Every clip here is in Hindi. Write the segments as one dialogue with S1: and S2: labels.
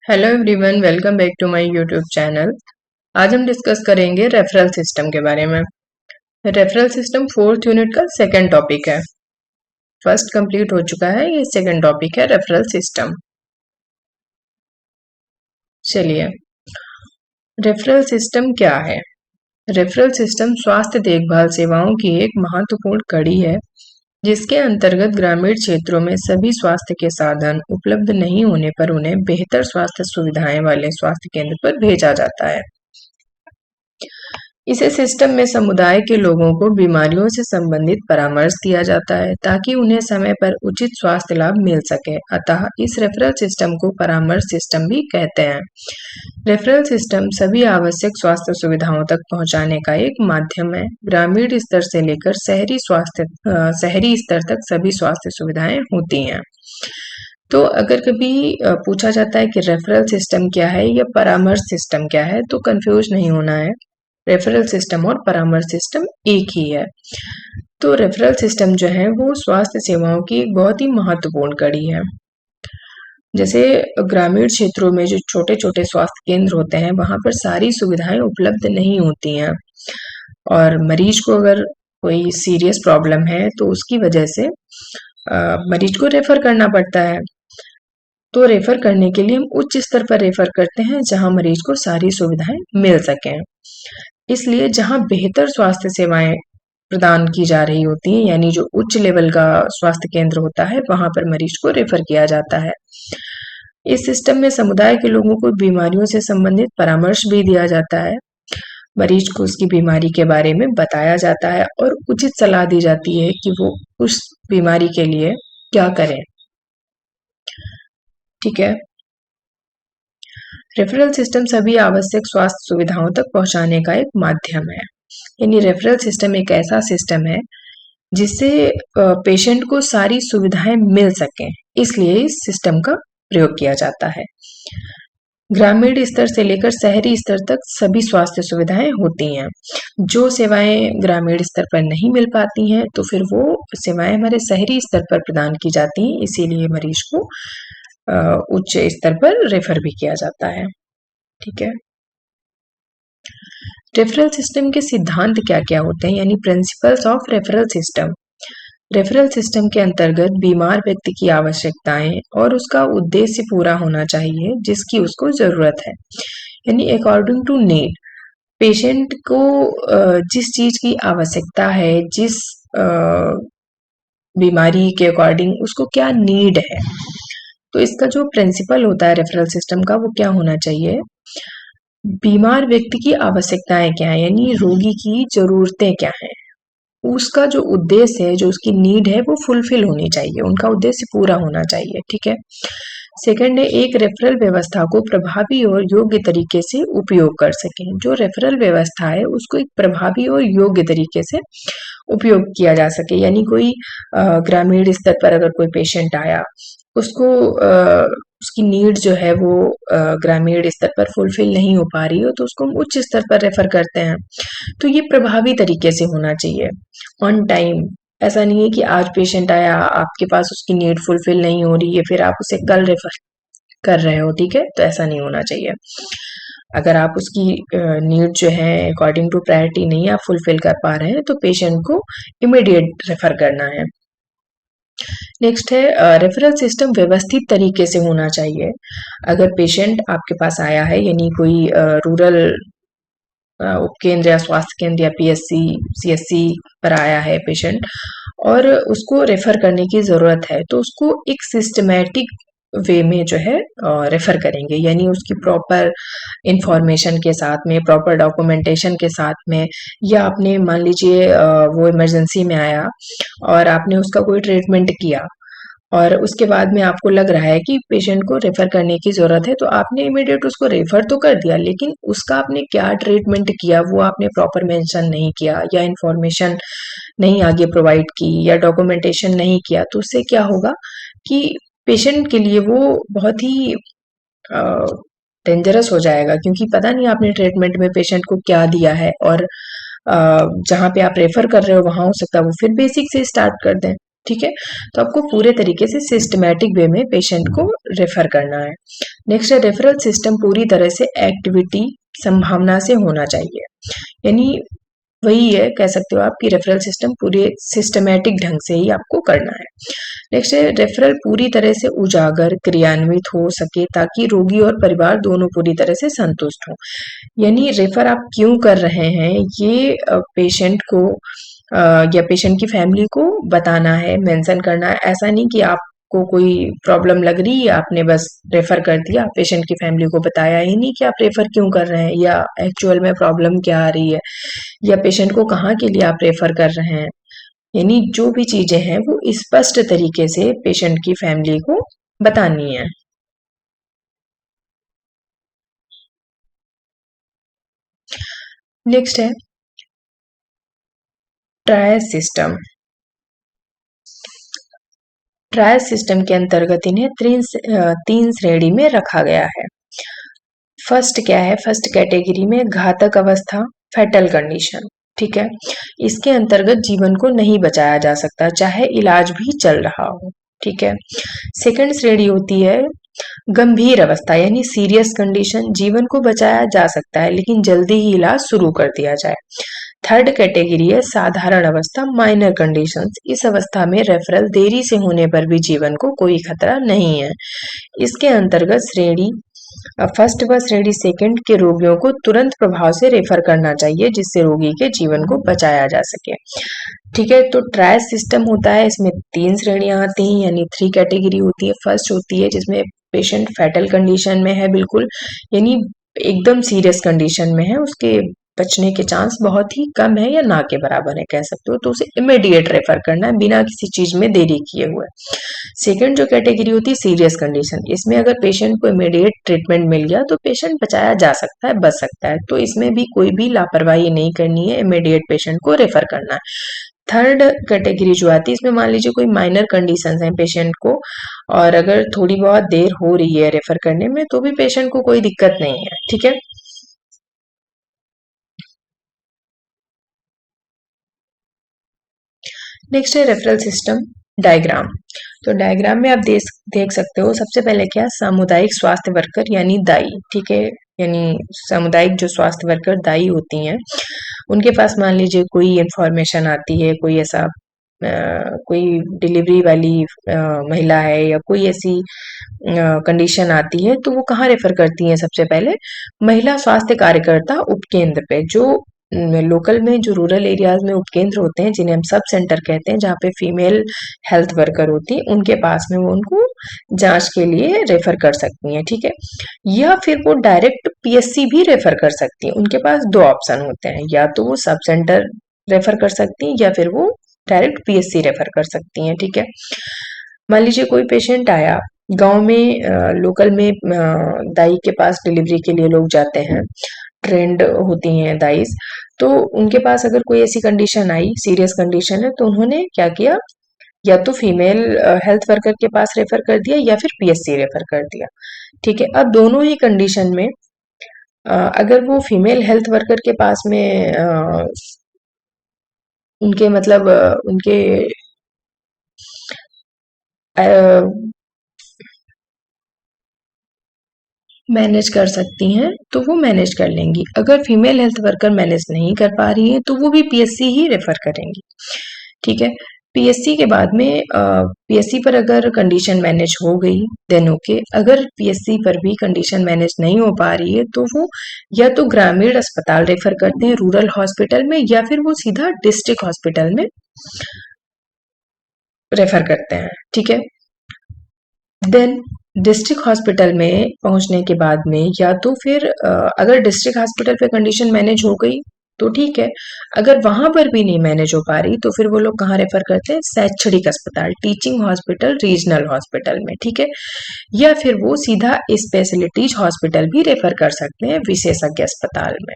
S1: Hello everyone, welcome back to my YouTube channel. आज हम डिस्कस करेंगे रेफरल सिस्टम के बारे में। रेफरल सिस्टम फोर्थ यूनिट का सेकंड टॉपिक है। फर्स्ट कंप्लीट हो चुका है, ये सेकंड टॉपिक है रेफरल सिस्टम। चलिए, रेफरल सिस्टम क्या है? रेफरल सिस्टम स्वास्थ्य देखभाल सेवाओं की एक महत्वपूर्ण कड़ी है जिसके अंतर्गत ग्रामीण क्षेत्रों में सभी स्वास्थ्य के साधन उपलब्ध नहीं होने पर उन्हें बेहतर स्वास्थ्य सुविधाएं वाले स्वास्थ्य केंद्र पर भेजा जाता है। इस सिस्टम में समुदाय के लोगों को बीमारियों से संबंधित परामर्श दिया जाता है ताकि उन्हें समय पर उचित स्वास्थ्य लाभ मिल सके। अतः इस रेफरल सिस्टम को परामर्श सिस्टम भी कहते हैं। रेफरल सिस्टम सभी आवश्यक स्वास्थ्य सुविधाओं तक पहुंचाने का एक माध्यम है। ग्रामीण स्तर से लेकर शहरी स्तर तक सभी स्वास्थ्य सुविधाएं होती हैं। तो अगर कभी पूछा जाता है कि रेफरल सिस्टम क्या है या परामर्श सिस्टम क्या है, तो कंफ्यूज नहीं होना है। रेफरल सिस्टम और परामर्श सिस्टम एक ही है। तो रेफरल सिस्टम जो है वो स्वास्थ्य सेवाओं की एक बहुत ही महत्वपूर्ण कड़ी है। जैसे ग्रामीण क्षेत्रों में जो छोटे छोटे स्वास्थ्य केंद्र होते हैं वहां पर सारी सुविधाएं उपलब्ध नहीं होती हैं और मरीज को अगर कोई सीरियस प्रॉब्लम है तो उसकी वजह से मरीज को रेफर करना पड़ता है। तो रेफर करने के लिए हम उच्च स्तर पर रेफर करते हैं जहां मरीज को सारी सुविधाएं मिल सकें। इसलिए जहां बेहतर स्वास्थ्य सेवाएं प्रदान की जा रही होती हैं, यानी जो उच्च लेवल का स्वास्थ्य केंद्र होता है, वहां पर मरीज को रेफर किया जाता है। इस सिस्टम में समुदाय के लोगों को बीमारियों से संबंधित परामर्श भी दिया जाता है। मरीज को उसकी बीमारी के बारे में बताया जाता है और उचित सलाह दी जाती है कि वो उस बीमारी के लिए क्या करें। ठीक है। रेफरल सिस्टम सभी आवश्यक स्वास्थ्य सुविधाओं तक पहुंचाने का एक माध्यम है। यानी रेफरल सिस्टम एक ऐसा सिस्टम है जिससे पेशेंट को सारी सुविधाएं मिल सकें, इसलिए इस सिस्टम का प्रयोग किया जाता है। ग्रामीण स्तर से लेकर शहरी स्तर तक सभी स्वास्थ्य सुविधाएं होती हैं। जो सेवाएं ग्रामीण स्तर पर नहीं मिल पाती हैं तो फिर वो सेवाएं हमारे शहरी स्तर पर प्रदान की जाती हैं, इसीलिए मरीज को उच्च स्तर पर रेफर भी किया जाता है। ठीक है। रेफरल सिस्टम के सिद्धांत क्या क्या होते हैं, यानी principles of referral system. Referral system के अंतर्गत बीमार व्यक्ति की आवश्यकताएं और उसका उद्देश्य पूरा होना चाहिए जिसकी उसको जरूरत है, यानी अकॉर्डिंग टू नीड। पेशेंट को जिस चीज की आवश्यकता है, जिस बीमारी के अकॉर्डिंग उसको क्या नीड है, तो इसका जो प्रिंसिपल होता है रेफरल सिस्टम का वो क्या होना चाहिए। बीमार व्यक्ति की आवश्यकताएं क्या है, यानी रोगी की जरूरतें क्या है, उसका जो उद्देश्य है, जो उसकी नीड है वो फुलफिल होनी चाहिए, उनका उद्देश्य पूरा होना चाहिए। ठीक है। सेकंड है, एक रेफरल व्यवस्था को प्रभावी और योग्य तरीके से उपयोग कर सकें। जो रेफरल व्यवस्था है उसको एक प्रभावी और योग्य तरीके से उपयोग किया जा सके, यानी कोई ग्रामीण स्तर पर अगर कोई पेशेंट आया, उसको उसकी नीड जो है वो ग्रामीण स्तर पर फुलफिल नहीं हो पा रही हो तो उसको हम उच्च स्तर पर रेफर करते हैं। तो ये प्रभावी तरीके से होना चाहिए, ऑन टाइम। ऐसा नहीं है कि आज पेशेंट आया, आपके पास उसकी नीड फुलफिल नहीं हो रही है, फिर आप उसे कल रेफर कर रहे हो। ठीक है, तो ऐसा नहीं होना चाहिए। अगर आप उसकी नीड जो है अकॉर्डिंग टू प्रायोरिटी नहीं आप फुलफिल कर पा रहे हैं तो पेशेंट को इमीडिएट रेफर करना है। नेक्स्ट है, रेफरल सिस्टम व्यवस्थित तरीके से होना चाहिए। अगर पेशेंट आपके पास आया है, यानी कोई रूरल उपकेंद्र या स्वास्थ्य केंद्र या पीएससी सीएससी पर आया है पेशेंट और उसको रेफर करने की जरूरत है, तो उसको एक सिस्टमैटिक वे में जो है रेफर करेंगे, यानी उसकी प्रॉपर इंफॉर्मेशन के साथ में, प्रॉपर डॉक्यूमेंटेशन के साथ में। या आपने मान लीजिए वो इमरजेंसी में आया और आपने उसका कोई ट्रीटमेंट किया और उसके बाद में आपको लग रहा है कि पेशेंट को रेफर करने की जरूरत है, तो आपने इमीडिएट उसको रेफर तो कर दिया, लेकिन उसका आपने क्या ट्रीटमेंट किया वो आपने प्रॉपर मेंशन नहीं किया, या इंफॉर्मेशन नहीं आगे प्रोवाइड की, या डॉक्यूमेंटेशन नहीं किया, तो उससे क्या होगा कि पेशेंट के लिए वो बहुत ही डेंजरस हो जाएगा, क्योंकि पता नहीं आपने ट्रीटमेंट में पेशेंट को क्या दिया है और जहाँ पे आप रेफर कर रहे हो वहां हो सकता है वो फिर बेसिक से स्टार्ट कर दें। ठीक है। तो आपको पूरे तरीके से सिस्टमैटिक वे में पेशेंट को रेफर करना है। नेक्स्ट है रेफरल सिस्टम पूरी तरह से एक्टिविटी संभावना से होना चाहिए, यानी वही है, कह सकते हो आप कि रेफरल सिस्टम पूरे सिस्टमैटिक ढंग से ही आपको करना है। नेक्स्ट है रेफरल पूरी तरह से उजागर क्रियान्वित हो सके ताकि रोगी और परिवार दोनों पूरी तरह से संतुष्ट हों। यानी रेफर आप क्यों कर रहे हैं ये पेशेंट को या पेशेंट की फैमिली को बताना है, मेंशन करना है। ऐसा नहीं कि आपको कोई प्रॉब्लम लग रही है, आपने बस रेफर कर दिया, पेशेंट की फैमिली को बताया ही नहीं कि आप रेफर क्यों कर रहे हैं या एक्चुअल में प्रॉब्लम क्या आ रही है या पेशेंट को कहाँ के लिए आप रेफर कर रहे हैं। यानी जो भी चीजें हैं वो स्पष्ट तरीके से पेशेंट की फैमिली को बतानी है। नेक्स्ट है ट्रायल सिस्टम। ट्रायल सिस्टम के अंतर्गत इन्हें तीन श्रेणी में रखा गया है। फर्स्ट क्या है, फर्स्ट कैटेगरी में घातक अवस्था, फेटल कंडीशन, ठीक है। इसके अंतर्गत जीवन को नहीं बचाया जा सकता चाहे इलाज भी चल रहा हो, ठीक है। सेकंड श्रेणी होती है गंभीर अवस्था यानी सीरियस कंडीशन, जीवन को बचाया जा सकता है लेकिन जल्दी ही इलाज शुरू कर दिया जाए। थर्ड कैटेगरी है साधारण अवस्था, माइनर कंडीशंस, इस अवस्था में रेफरल देरी से होने पर भी जीवन को कोई खतरा नहीं है। इसके अंतर्गत श्रेणी फर्स्ट व श्रेणी सेकंड के रोगियों को तुरंत प्रभाव से रेफर करना चाहिए जिससे रोगी के जीवन को बचाया जा सके, ठीक है। तो ट्रायल सिस्टम होता है, इसमें तीन श्रेणियां आती हैं यानी थ्री कैटेगरी होती है। फर्स्ट होती है जिसमें पेशेंट फेटल कंडीशन में है, बिल्कुल यानी एकदम सीरियस कंडीशन में है, उसके बचने के चांस बहुत ही कम है या ना के बराबर है कह सकते हो, तो उसे इमीडिएट रेफर करना है बिना किसी चीज में देरी किए हुए। सेकंड जो कैटेगरी होती है सीरियस कंडीशन, इसमें अगर पेशेंट को इमीडिएट ट्रीटमेंट मिल गया तो पेशेंट बचाया जा सकता है, बच सकता है, तो इसमें भी कोई भी लापरवाही नहीं करनी है, इमीडिएट पेशेंट को रेफर करना है। थर्ड कैटेगरी जो आती है इसमें मान लीजिए कोई माइनर कंडीशंस हैं पेशेंट को और अगर थोड़ी बहुत देर हो रही है रेफर करने में तो भी पेशेंट को कोई दिक्कत नहीं है, ठीक है। नेक्स्ट है रेफरल सिस्टम डायग्राम। तो डायग्राम में आप देख सकते हो सबसे पहले क्या सामुदायिक स्वास्थ्य वर्कर यानी दाई, ठीक है, यानी सामुदायिक जो स्वास्थ्य वर्कर दाई होती हैं उनके पास मान लीजिए कोई इंफॉर्मेशन आती है, कोई ऐसा कोई डिलीवरी वाली महिला है या कोई ऐसी कंडीशन आती है तो वो कहाँ रेफर करती हैं सबसे पहले महिला स्वास्थ्य कार्यकर्ता उपकेंद्र पे, जो लोकल में जो रूरल एरियाज में उपकेंद्र होते हैं जिन्हें हम सब सेंटर कहते हैं जहाँ पे फीमेल हेल्थ वर्कर होती है उनके पास में वो उनको जांच के लिए रेफर कर सकती हैं, ठीक है। या फिर वो डायरेक्ट पीएससी भी रेफर कर सकती हैं, उनके पास दो ऑप्शन होते हैं, या तो वो सब सेंटर रेफर कर सकती हैं या फिर वो डायरेक्ट पीएससी रेफर कर सकती हैं, ठीक है। मान लीजिए कोई पेशेंट आया गांव में, लोकल में दाई के पास डिलीवरी के लिए लोग जाते हैं, ट्रेंड होती हैं दाइस, तो उनके पास अगर कोई ऐसी कंडीशन आई सीरियस कंडीशन है तो उन्होंने क्या किया, या तो फीमेल हेल्थ वर्कर के पास रेफर कर दिया या फिर पीएससी रेफर कर दिया, ठीक है। अब दोनों ही कंडीशन में अगर वो फीमेल हेल्थ वर्कर के पास में उनके मतलब उनके मैनेज कर सकती हैं तो वो मैनेज कर लेंगी, अगर फीमेल हेल्थ वर्कर मैनेज नहीं कर पा रही है तो वो भी पीएससी ही रेफर करेंगी, ठीक है। पीएससी के बाद में पीएससी पर अगर कंडीशन मैनेज हो गई देन ओके, अगर पीएससी पर भी कंडीशन मैनेज नहीं हो पा रही है तो वो या तो ग्रामीण अस्पताल रेफर करते हैं रूरल हॉस्पिटल में या फिर वो सीधा डिस्ट्रिक्ट हॉस्पिटल में रेफर करते हैं, ठीक है। देन डिस्ट्रिक्ट हॉस्पिटल में पहुंचने के बाद में या तो फिर अगर डिस्ट्रिक्ट हॉस्पिटल पे कंडीशन मैनेज हो गई तो ठीक है, अगर वहां पर भी नहीं मैनेज हो पा रही तो फिर वो लोग कहाँ रेफर करते हैं शैक्षणिक अस्पताल टीचिंग हॉस्पिटल रीजनल हॉस्पिटल में, ठीक है। या फिर वो सीधा स्पेशलिटीज हॉस्पिटल भी रेफर कर सकते हैं विशेषज्ञ अस्पताल में।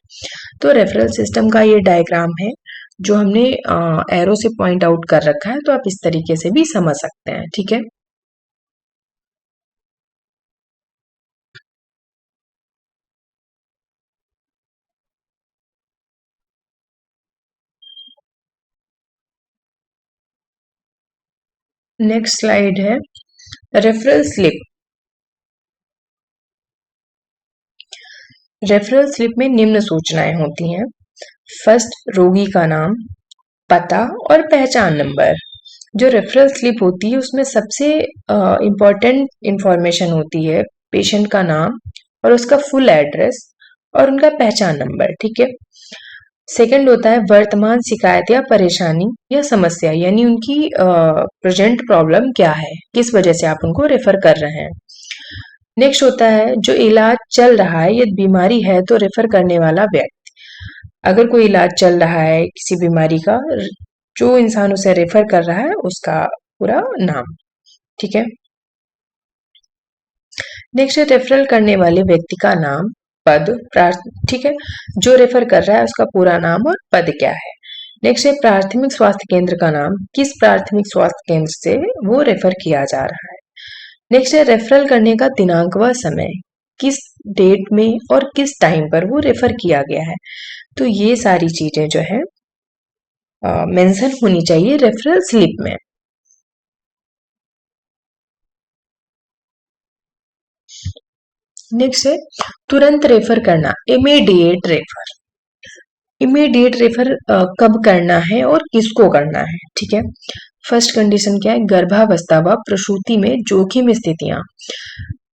S1: तो रेफरल सिस्टम का ये डायग्राम है जो हमने एरो से पॉइंट आउट कर रखा है, तो आप इस तरीके से भी समझ सकते हैं, ठीक है। नेक्स्ट स्लाइड है रेफरल स्लिप। रेफरल स्लिप में निम्न सूचनाएं होती हैं। फर्स्ट, रोगी का नाम, पता और पहचान नंबर। जो रेफरल स्लिप होती है उसमें सबसे इम्पोर्टेंट इंफॉर्मेशन होती है पेशेंट का नाम और उसका फुल एड्रेस और उनका पहचान नंबर। ठीक है। सेकंड होता है वर्तमान शिकायत या परेशानी या समस्या, यानी उनकी प्रेजेंट प्रॉब्लम क्या है, किस वजह से आप उनको रेफर कर रहे हैं। नेक्स्ट होता है जो इलाज चल रहा है, यदि बीमारी है तो रेफर करने वाला व्यक्ति। अगर कोई इलाज चल रहा है किसी बीमारी का, जो इंसान उसे रेफर कर रहा है उसका पूरा नाम। ठीक है। नेक्स्ट है रेफरल करने वाले व्यक्ति का नाम, पद, ठीक है, जो रेफर कर रहा है उसका पूरा नाम और पद क्या है। नेक्स्ट है प्राथमिक स्वास्थ्य केंद्र का नाम, किस प्राथमिक स्वास्थ्य केंद्र से वो रेफर किया जा रहा है। नेक्स्ट है रेफरल करने का दिनांक व समय, किस डेट में और किस टाइम पर वो रेफर किया गया है। तो ये सारी चीजें जो है मेंशन होनी चाहिए रेफरल स्लिप में। नेक्स्ट है तुरंत रेफर करना, इमीडिएट रेफर। इमीडिएट रेफर कब करना है और किसको करना है। ठीक है। फर्स्ट कंडीशन क्या है, गर्भावस्था व प्रसूति में जोखिम स्थितियां।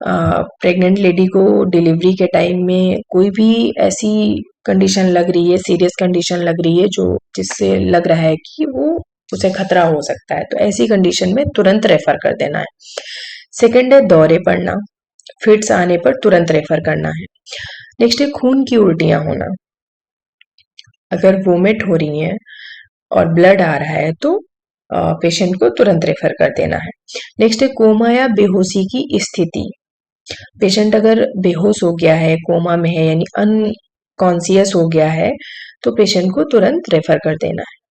S1: प्रेग्नेंट लेडी को डिलीवरी के टाइम में कोई भी ऐसी कंडीशन लग रही है, सीरियस कंडीशन लग रही है जो जिससे लग रहा है कि वो उसे खतरा हो सकता है, तो ऐसी कंडीशन में तुरंत रेफर कर देना है। सेकंड है दौरे पड़ना, फिट्स आने पर तुरंत रेफर करना है। नेक्स्ट है खून की उल्टियां होना, अगर वोमिट हो रही है और ब्लड आ रहा है तो पेशेंट को तुरंत रेफर कर देना है। नेक्स्ट है कोमा या बेहोशी की स्थिति, पेशेंट अगर बेहोश हो गया है, कोमा में है यानी अनकॉन्सियस हो गया है, तो पेशेंट को तुरंत रेफर कर देना है।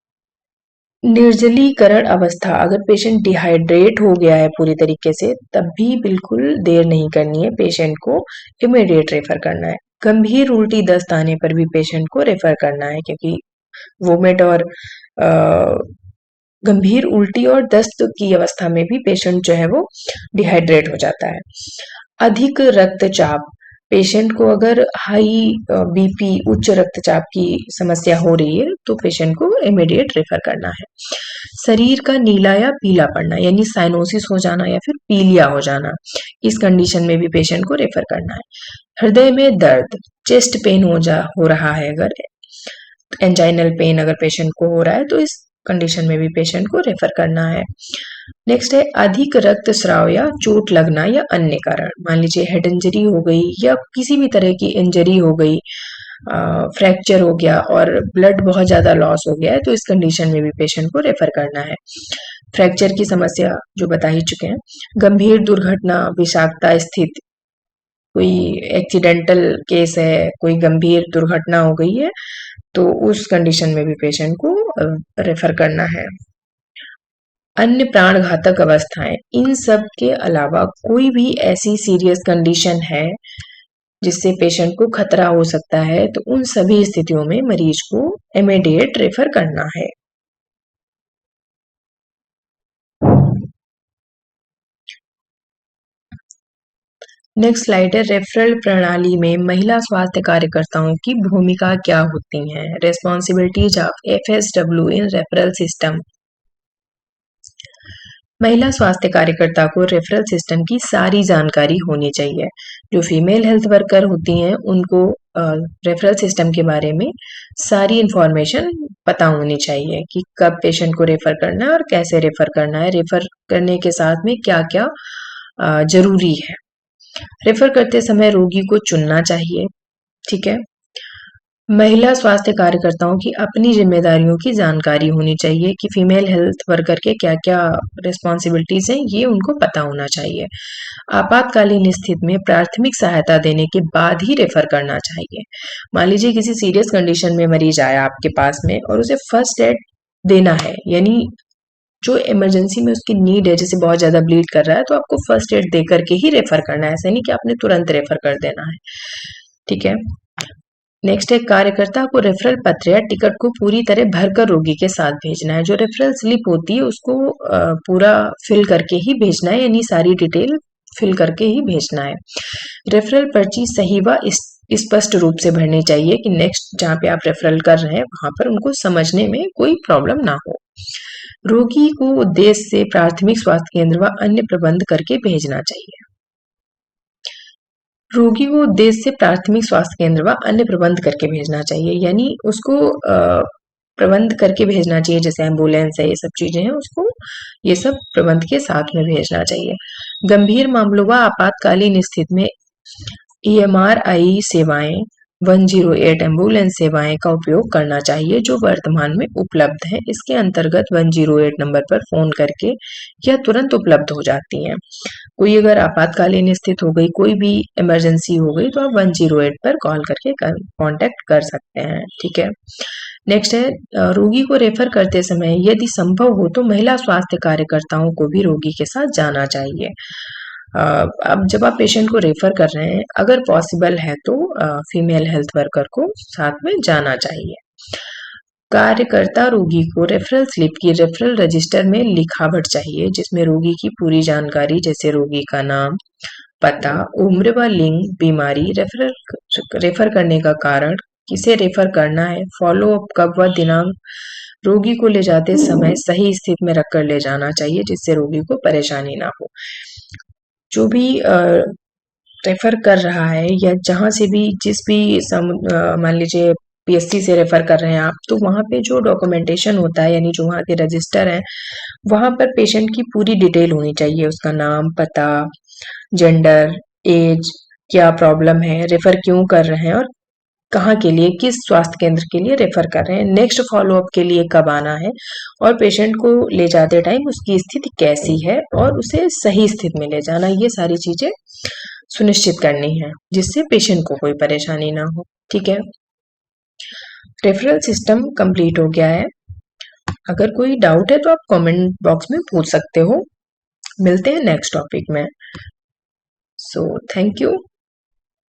S1: निर्जलीकरण अवस्था, अगर पेशेंट डिहाइड्रेट हो गया है पूरी तरीके से, तब भी बिल्कुल देर नहीं करनी है, पेशेंट को इमीडिएट रेफर करना है। गंभीर उल्टी दस्त आने पर भी पेशेंट को रेफर करना है, क्योंकि वोमिट और गंभीर उल्टी और दस्त की अवस्था में भी पेशेंट जो है वो डिहाइड्रेट हो जाता है। अधिक रक्तचाप, पेशेंट को अगर हाई बीपी, उच्च रक्तचाप की समस्या हो रही है तो पेशेंट को इमीडिएट रेफर करना है। शरीर का नीला या पीला पड़ना, यानी साइनोसिस हो जाना या फिर पीलिया हो जाना, इस कंडीशन में भी पेशेंट को रेफर करना है। हृदय में दर्द, चेस्ट पेन हो रहा है, अगर एंजाइनल पेन अगर पेशेंट को हो रहा है तो इस कंडीशन में भी पेशेंट को रेफर करना है। नेक्स्ट है अधिक रक्तस्राव या चोट लगना या अन्य कारण, मान लीजिए हेड इंजरी हो गई या किसी भी तरह की इंजरी हो गई, फ्रैक्चर हो गया और ब्लड बहुत ज्यादा लॉस हो गया है, तो इस कंडीशन में भी पेशेंट को रेफर करना है। फ्रैक्चर की समस्या जो बता ही चुके हैं। गंभीर दुर्घटना, विषाक्तता स्थिति, कोई एक्सीडेंटल केस है, कोई गंभीर दुर्घटना हो गई है, तो उस कंडीशन में भी पेशेंट को रेफर करना है। अन्य प्राण घातक अवस्थाएं, इन सब के अलावा कोई भी ऐसी सीरियस कंडीशन है जिससे पेशेंट को खतरा हो सकता है, तो उन सभी स्थितियों में मरीज को इमीडिएट रेफर करना है। नेक्स्ट स्लाइड है रेफरल प्रणाली में महिला स्वास्थ्य कार्यकर्ताओं की भूमिका क्या होती है। Responsibilities of FSW in referral system. महिला स्वास्थ्य कार्यकर्ता को रेफरल सिस्टम की सारी जानकारी होनी चाहिए। जो फीमेल हेल्थ वर्कर होती हैं उनको रेफरल सिस्टम के बारे में सारी इंफॉर्मेशन पता होनी चाहिए कि कब पेशेंट को रेफर करना है और कैसे रेफर करना है, रेफर करने के साथ में क्या क्या जरूरी है। रेफर करते समय रोगी को चुनना चाहिए। ठीक है। महिला स्वास्थ्य कार्यकर्ताओं की अपनी जिम्मेदारियों की जानकारी होनी चाहिए कि फीमेल हेल्थ वर्कर के क्या क्या रिस्पॉन्सिबिलिटीज हैं, ये उनको पता होना चाहिए। आपातकालीन स्थिति में प्राथमिक सहायता देने के बाद ही रेफर करना चाहिए। मान लीजिए किसी सीरियस कंडीशन में मरीज आया आपके पास में और उसे फर्स्ट एड देना है, यानी जो इमरजेंसी में उसकी नीड है, जैसे बहुत ज्यादा ब्लीड कर रहा है, तो आपको फर्स्ट एड दे करके ही रेफर करना है, ऐसा नहीं कि आपने तुरंत रेफर कर देना है। ठीक है। नेक्स्ट है कार्यकर्ता को रेफरल पत्र या टिकट को पूरी तरह भरकर रोगी के साथ भेजना है। जो रेफरल स्लिप होती है उसको पूरा फिल करके ही भेजना है, यानी सारी डिटेल फिल करके ही भेजना है। रेफरल पर्ची सही व स्पष्ट रूप से भरनी चाहिए कि नेक्स्ट जहाँ पे आप रेफरल कर रहे हैं वहां पर उनको समझने में कोई प्रॉब्लम ना हो। रोगी को उद्देश्य से प्राथमिक स्वास्थ्य केंद्र व अन्य प्रबंध करके भेजना चाहिए। रोगी को उद्देश्य से प्राथमिक स्वास्थ्य केंद्र व अन्य प्रबंध करके भेजना चाहिए, यानी उसको प्रबंध करके भेजना चाहिए, जैसे एम्बुलेंस है, ये सब चीजें हैं, उसको ये सब प्रबंध के साथ में भेजना चाहिए। गंभीर मामलों व आपातकालीन स्थिति में EMRI सेवाएं 108 एम्बुलेंस सेवाएं का उपयोग करना चाहिए जो वर्तमान में उपलब्ध है। इसके अंतर्गत 108 नंबर पर फोन करके यह तुरंत उपलब्ध हो जाती हैं। कोई अगर आपातकालीन स्थिति हो गई, कोई भी इमरजेंसी हो गई, तो आप 108 पर कॉल करके कांटेक्ट कर सकते हैं। ठीक है। नेक्स्ट है रोगी को रेफर करते समय यदि संभव हो तो महिला स्वास्थ्य कार्यकर्ताओं को भी रोगी के साथ जाना चाहिए। अब जब आप पेशेंट को रेफर कर रहे हैं, अगर पॉसिबल है तो फीमेल हेल्थ वर्कर को साथ में जाना चाहिए। कार्यकर्ता रोगी को रेफरल स्लिप की रेफरल रजिस्टर में लिखावट चाहिए जिसमें रोगी की पूरी जानकारी, जैसे रोगी का नाम, पता, उम्र व लिंग, बीमारी, रेफर करने का कारण, किसे रेफर करना है, फॉलो अप कब व दिनांक, रोगी को ले जाते समय सही स्थिति में रखकर ले जाना चाहिए जिससे रोगी को परेशानी ना हो। जो भी रेफर कर रहा है या जहाँ से भी जिस भी मान लीजिए PSC से रेफर कर रहे हैं आप, तो वहाँ पे जो डॉक्यूमेंटेशन होता है, यानी जो वहाँ के रजिस्टर है, वहाँ पर पेशेंट की पूरी डिटेल होनी चाहिए, उसका नाम, पता, जेंडर, एज, क्या प्रॉब्लम है, रेफर क्यों कर रहे हैं और कहाँ के लिए, किस स्वास्थ्य केंद्र के लिए रेफर कर रहे हैं, नेक्स्ट फॉलोअप के लिए कब आना है और पेशेंट को ले जाते टाइम उसकी स्थिति कैसी है और उसे सही स्थिति में ले जाना, ये सारी चीजें सुनिश्चित करनी है जिससे पेशेंट को कोई परेशानी ना हो। ठीक है। रेफरल सिस्टम कंप्लीट हो गया है। अगर कोई डाउट है तो आप कमेंट बॉक्स में पूछ सकते हो। मिलते हैं नेक्स्ट टॉपिक में। So thank you.